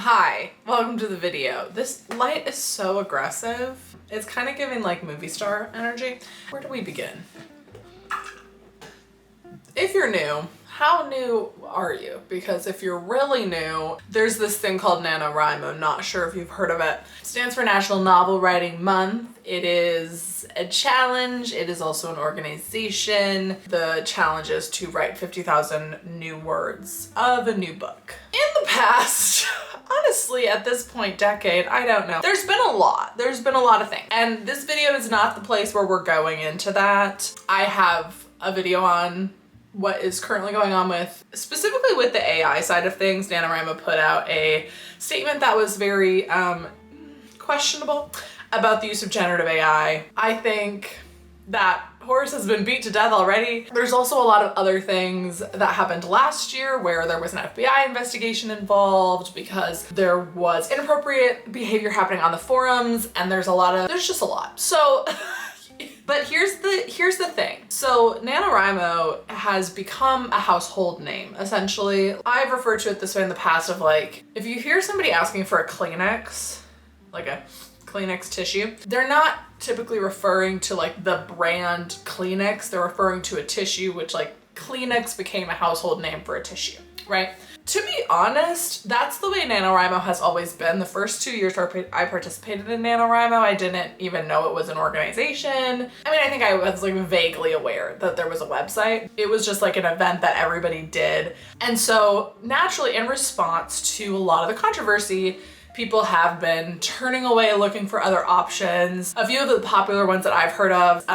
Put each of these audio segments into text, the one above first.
Hi, welcome to the video. This light is so aggressive. It's kind of giving like movie star energy. Where do we begin? If you're new, how new are you? Because if you're really new, there's this thing called Nanowrimo. Not sure if you've heard of it. It stands for National Novel Writing Month. It is a challenge. It is also an organization. The challenge is to write 50,000 new words of a new book. In the past, honestly, at this point, decade, I don't know. There's been a lot. There's been a lot of things. And this video is not the place where we're going into that. I have a video on what is currently going on with, specifically with the AI side of things. Nanowrimo put out a statement that was very questionable about the use of generative AI. I think that horse has been beat to death already. There's also a lot of other things that happened last year where there was an FBI investigation involved because there was inappropriate behavior happening on the forums, and there's just a lot. So but here's the thing. So Nanowrimo has become a household name, essentially. I've referred to it this way in the past of like, if you hear somebody asking for a Kleenex, like a Kleenex tissue, they're not typically referring to like the brand Kleenex. They're referring to a tissue, which like Kleenex became a household name for a tissue, right? To be honest, that's the way Nanowrimo has always been. The first 2 years I participated in Nanowrimo, I didn't even know it was an organization. I mean, I think I was like vaguely aware that there was a website. It was just like an event that everybody did. And so naturally, in response to a lot of the controversy, people have been turning away, looking for other options. A few of the popular ones that I've heard of,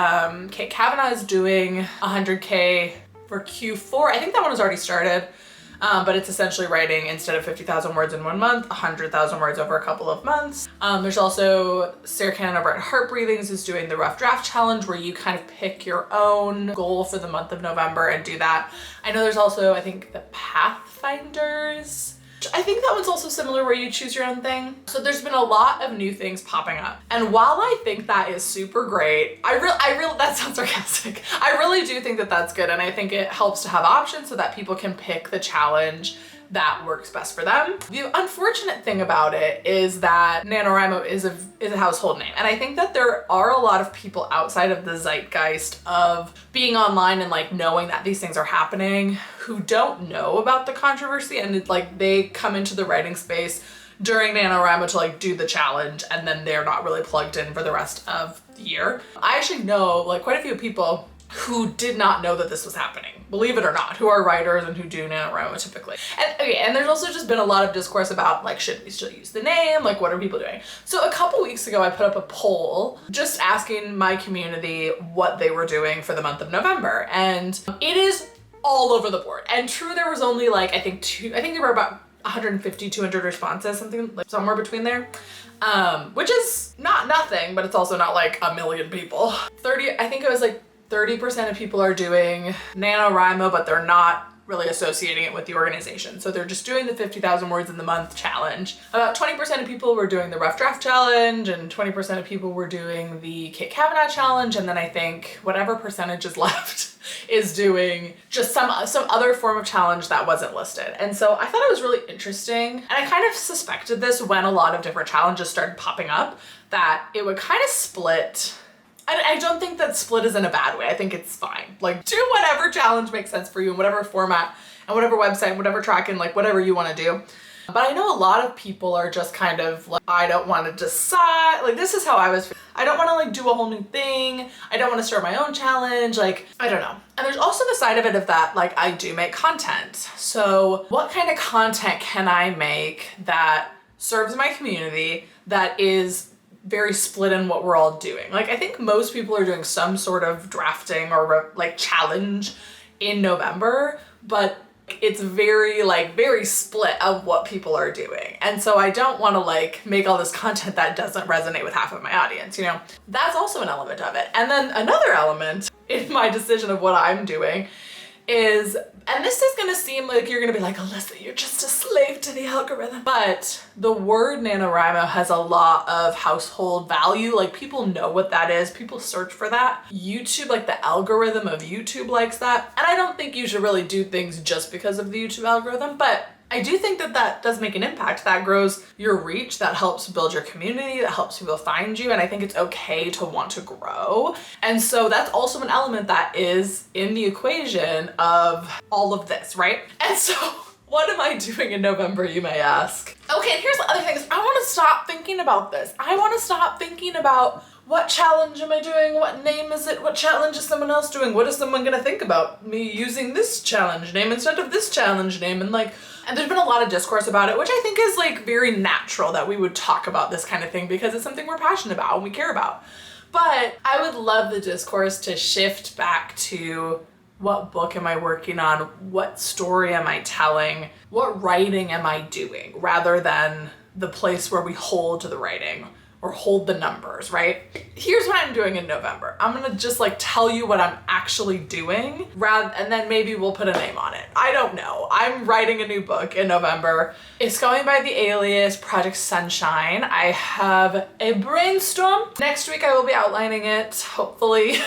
Kate Kavanaugh is doing 100K for Q4. I think that one was already started. But it's essentially writing, instead of 50,000 words in 1 month, 100,000 words over a couple of months. There's also Sarah Cannon over at Heart Breathings is doing the Rough Draft Challenge, where you kind of pick your own goal for the month of November and do that. I know there's also, I think, the Pathfinders. I think that one's also similar, where you choose your own thing. So there's been a lot of new things popping up. And while I think that is super great, that sounds sarcastic. I really do think that that's good. And I think it helps to have options so that people can pick the challenge that works best for them. The unfortunate thing about it is that Nanowrimo is a household name. And I think that there are a lot of people outside of the zeitgeist of being online and like knowing that these things are happening who don't know about the controversy, and it's like they come into the writing space during Nanowrimo to like do the challenge, and then they're not really plugged in for the rest of the year. I actually know like quite a few people who did not know that this was happening, believe it or not, who are writers and who do Nanowrimo typically. And there's also just been a lot of discourse about like, should we still use the name? Like, what are people doing? So a couple weeks ago, I put up a poll just asking my community what they were doing for the month of November. And it is all over the board. And true, there was only like, I think there were about 150, 200 responses, something like somewhere between there. Which is not nothing, but it's also not like a million people. I think it was like 30% of people are doing Nanowrimo, but they're not really associating it with the organization. So they're just doing the 50,000 words in the month challenge. About 20% of people were doing the Rough Draft Challenge, and 20% of people were doing the Kate Kavanaugh Challenge. And then I think whatever percentage is left is doing just some other form of challenge that wasn't listed. And so I thought it was really interesting. And I kind of suspected this when a lot of different challenges started popping up, that it would kind of split. I don't think that split is in a bad way. I think it's fine. Like, do whatever challenge makes sense for you in whatever format and whatever website, whatever track, and like whatever you want to do. But I know a lot of people are just kind of like, I don't want to decide. Like, this is how I was. I don't want to like do a whole new thing. I don't want to start my own challenge. Like, I don't know. And there's also the side of it of that, like, I do make content. So what kind of content can I make that serves my community, that is very split in what we're all doing? Like, I think most people are doing some sort of drafting or like challenge in November, but it's very split of what people are doing. And so I don't want to like make all this content that doesn't resonate with half of my audience, you know? That's also an element of it. And then another element in my decision of what I'm doing is, and this is gonna seem like you're gonna be like, Alyssa, you're just a slave to the algorithm. But the word Nanowrimo has a lot of household value. Like, people know what that is. People search for that. YouTube, like the algorithm of YouTube likes that. And I don't think you should really do things just because of the YouTube algorithm, but I do think that that does make an impact. That grows your reach, that helps build your community, that helps people find you. And I think it's okay to want to grow. And so that's also an element that is in the equation of all of this, right? And so what am I doing in November, you may ask? Okay, and here's the other thing is I want to stop thinking about this. I want to stop thinking about what challenge am I doing? What name is it? What challenge is someone else doing? What is someone gonna think about me using this challenge name instead of this challenge name? And there's been a lot of discourse about it, which I think is like very natural that we would talk about this kind of thing because it's something we're passionate about and we care about. But I would love the discourse to shift back to what book am I working on? What story am I telling? What writing am I doing? Rather than the place where we hold the writing or hold the numbers, right? Here's what I'm doing in November. I'm gonna just like tell you what I'm actually doing and then maybe we'll put a name on it. I don't know. I'm writing a new book in November. It's going by the alias Project Sunshine. I have a brainstorm. Next week I will be outlining it, hopefully.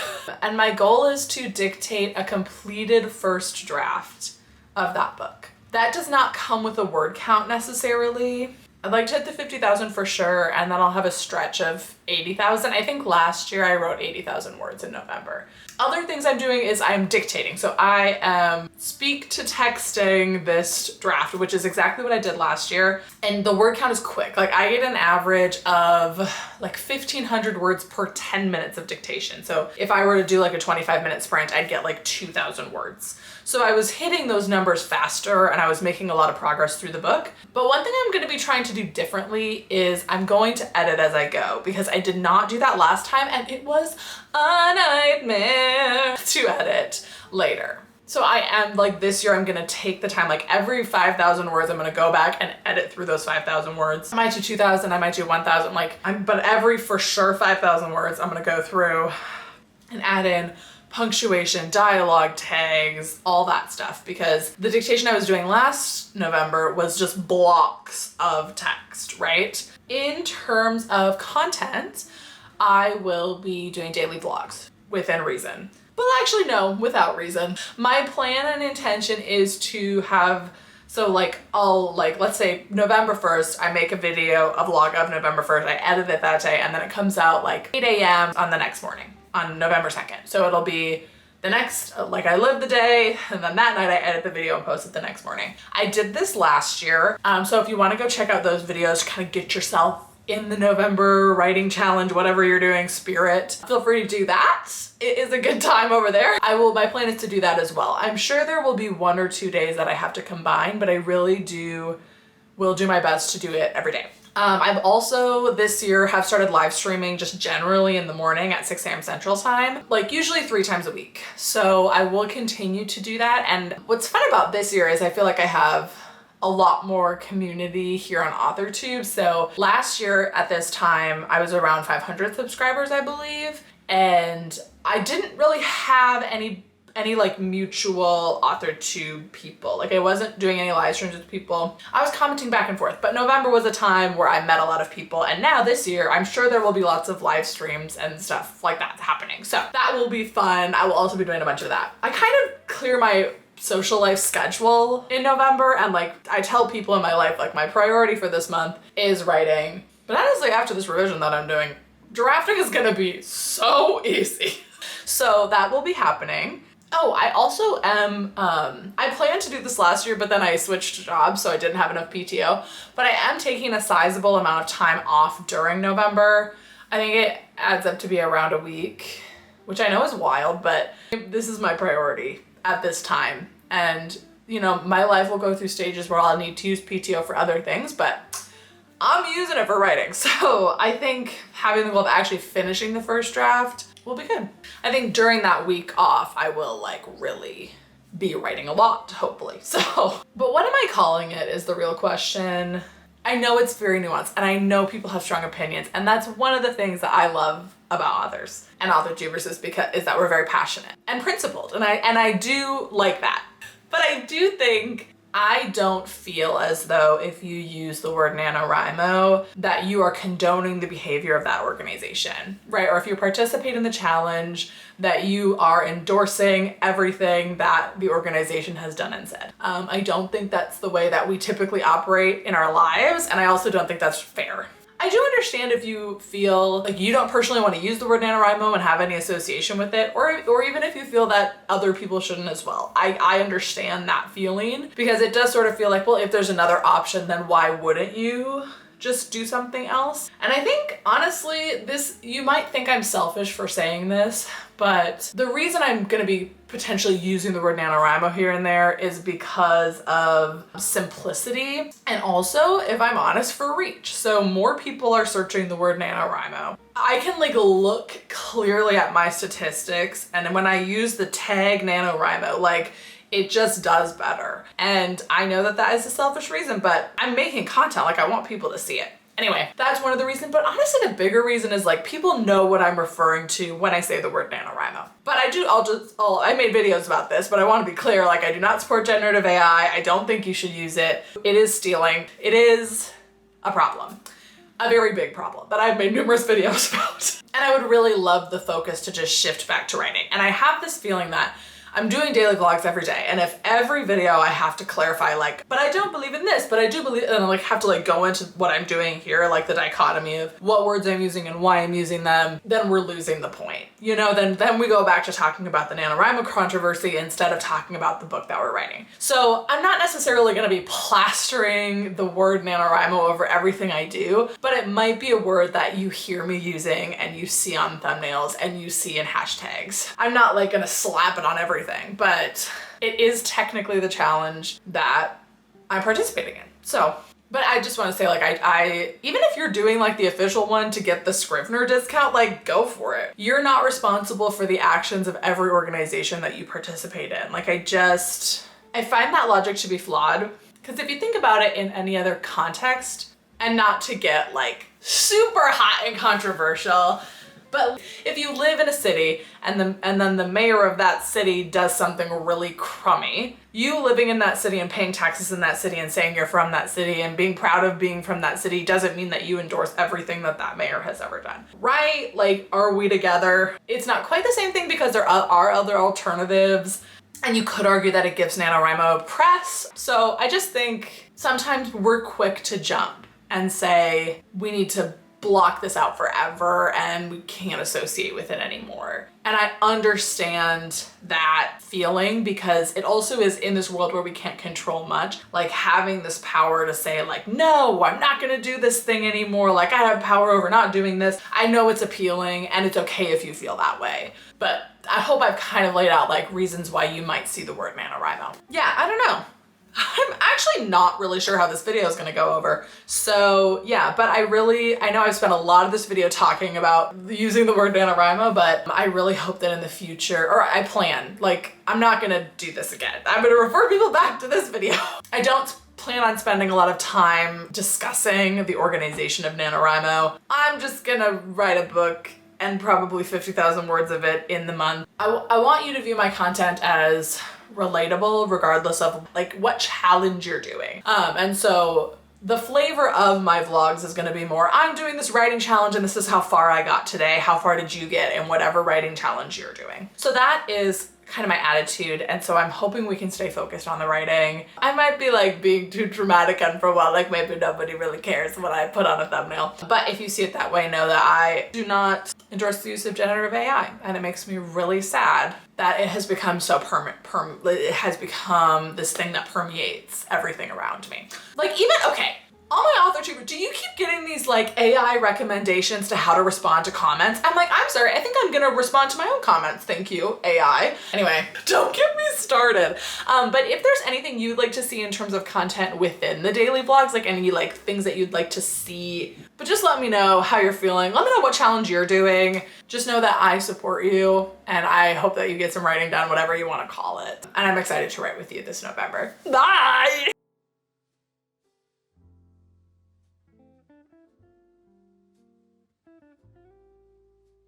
And my goal is to dictate a completed first draft of that book. That does not come with a word count necessarily. I'd like to hit the 50,000 for sure, and then I'll have a stretch of 80,000. I think last year I wrote 80,000 words in November. Other things I'm doing is I'm dictating. So I am speak to texting this draft, which is exactly what I did last year. And the word count is quick. Like I get an average of like 1,500 words per 10 minutes of dictation. So if I were to do like a 25-minute sprint, I'd get like 2,000 words. So I was hitting those numbers faster and I was making a lot of progress through the book. But one thing I'm going to be trying to do differently is I'm going to edit as I go because I did not do that last time and it was a nightmare to edit later. So I am like this year I'm going to take the time, like every 5,000 words I'm going to go back and edit through those 5,000 words. I might do 2,000, I might do 1,000, but every for sure 5,000 words I'm going to go through and add in punctuation, dialogue tags, all that stuff, because the dictation I was doing last November was just blocks of text, right? In terms of content, I will be doing daily vlogs within reason. But actually no, without reason. My plan and intention is to have, let's say November 1st, I make a video, a vlog of November 1st, I edit it that day, and then it comes out like 8 a.m. on the next morning. On November 2nd. So it'll be the next, I live the day, and then that night I edit the video and post it the next morning. I did this last year. So if you want to go check out those videos, kind of get yourself in the November writing challenge, whatever you're doing, spirit, feel free to do that. It is a good time over there. My plan is to do that as well. I'm sure there will be 1 or 2 days that I have to combine, but I really will do my best to do it every day. I've also this year have started live streaming just generally in the morning at 6 a.m. Central Time, like usually 3 times a week. So I will continue to do that. And what's fun about this year is I feel like I have a lot more community here on AuthorTube. So last year at this time, I was around 500 subscribers, I believe. And I didn't really have any like mutual AuthorTube people. Like I wasn't doing any live streams with people. I was commenting back and forth, but November was a time where I met a lot of people. And now this year, I'm sure there will be lots of live streams and stuff like that happening. So that will be fun. I will also be doing a bunch of that. I kind of clear my social life schedule in November. And like I tell people in my life, like my priority for this month is writing. But honestly, after this revision that I'm doing, drafting is gonna be so easy. So that will be happening. Oh, I also am, I planned to do this last year, but then I switched jobs, so I didn't have enough PTO. But I am taking a sizable amount of time off during November. I think it adds up to be around a week, which I know is wild, but this is my priority at this time. And, my life will go through stages where I'll need to use PTO for other things, but I'm using it for writing. So I think having the goal of actually finishing the first draft will be good. I think during that week off, I will really be writing a lot, hopefully. So, but what am I calling it is the real question. I know it's very nuanced and I know people have strong opinions. And that's one of the things that I love about authors and AuthorTubers is that we're very passionate and principled. And I do like that. But I do think I don't feel as though if you use the word NaNoWriMo that you are condoning the behavior of that organization, right? Or if you participate in the challenge, that you are endorsing everything that the organization has done and said. I don't think that's the way that we typically operate in our lives, and I also don't think that's fair. I do understand if you feel like you don't personally want to use the word NaNoWriMo and have any association with it, or even if you feel that other people shouldn't as well. I understand that feeling, because it does sort of feel like, well, if there's another option, then why wouldn't you just do something else? And I think, honestly, you might think I'm selfish for saying this, but the reason I'm gonna be potentially using the word NaNoWriMo here and there is because of simplicity, and also, if I'm honest, for reach. So more people are searching the word NaNoWriMo. I can like look clearly at my statistics, and when I use the tag NaNoWriMo, like, it just does better. And I know that that is a selfish reason, but I'm making content, like I want people to see it. Anyway, that's one of the reasons, but honestly the bigger reason is like people know what I'm referring to when I say the word NaNoWriMo. But I made videos about this, but I want to be clear, like I do not support generative AI. I don't think you should use it. It is stealing. It is a problem. A very big problem that I've made numerous videos about. And I would really love the focus to just shift back to writing. And I have this feeling that I'm doing daily vlogs every day, and if every video I have to clarify like, but I don't believe in this, but I do believe, and I like have to like go into what I'm doing here, like the dichotomy of what words I'm using and why I'm using them, then we're losing the point. You know, then we go back to talking about the NaNoWriMo controversy instead of talking about the book that we're writing. So I'm not necessarily gonna be plastering the word NaNoWriMo over everything I do, but it might be a word that you hear me using and you see on thumbnails and you see in hashtags. I'm not like gonna slap it on everything, but it is technically the challenge that I'm participating in. So, but I just want to say, like, I even if you're doing like the official one to get the Scrivener discount, like go for it. You're not responsible for the actions of every organization that you participate in. Like I find that logic to be flawed, because if you think about it in any other context, and not to get like super hot and controversial, but if you live in a city and then the mayor of that city does something really crummy, you living in that city and paying taxes in that city and saying you're from that city and being proud of being from that city doesn't mean that you endorse everything that that mayor has ever done, right? Like, are we together? It's not quite the same thing because there are other alternatives, and you could argue that it gives NaNoWriMo press. So I just think sometimes we're quick to jump and say we need to block this out forever and we can't associate with it anymore. And I understand that feeling, because it also is in this world where we can't control much, like having this power to say like, no, I'm not gonna do this thing anymore. Like I have power over not doing this. I know it's appealing and it's okay if you feel that way. But I hope I've kind of laid out like reasons why you might see the word NaNoWriMo. Yeah, I don't know. I'm actually not really sure how this video is gonna go over. So yeah, but I know I've spent a lot of this video talking about using the word NaNoWriMo, but I really hope that in the future, or I plan, like I'm not gonna do this again. I'm gonna refer people back to this video. I don't plan on spending a lot of time discussing the organization of NaNoWriMo. I'm just gonna write a book and probably 50,000 words of it in the month. I want you to view my content as relatable regardless of like what challenge you're doing. And so the flavor of my vlogs is gonna be more, I'm doing this writing challenge and this is how far I got today. How far did you get in whatever writing challenge you're doing? So that is kind of my attitude, and so I'm hoping we can stay focused on the writing. I might be like being too dramatic and for a while, like maybe nobody really cares what I put on a thumbnail. But if you see it that way, know that I do not endorse the use of generative AI, and it makes me really sad that it has become so it has become this thing that permeates everything around me. Like even, okay, on my AuthorTuber, do you keep getting these like AI recommendations to how to respond to comments? I'm like, I'm sorry, I think I'm gonna respond to my own comments. Thank you, AI. Anyway, don't get me started. But if there's anything you'd like to see in terms of content within the daily vlogs, like any like things that you'd like to see, but just let me know how you're feeling. Let me know what challenge you're doing. Just know that I support you, and I hope that you get some writing done, whatever you wanna call it. And I'm excited to write with you this November. Bye!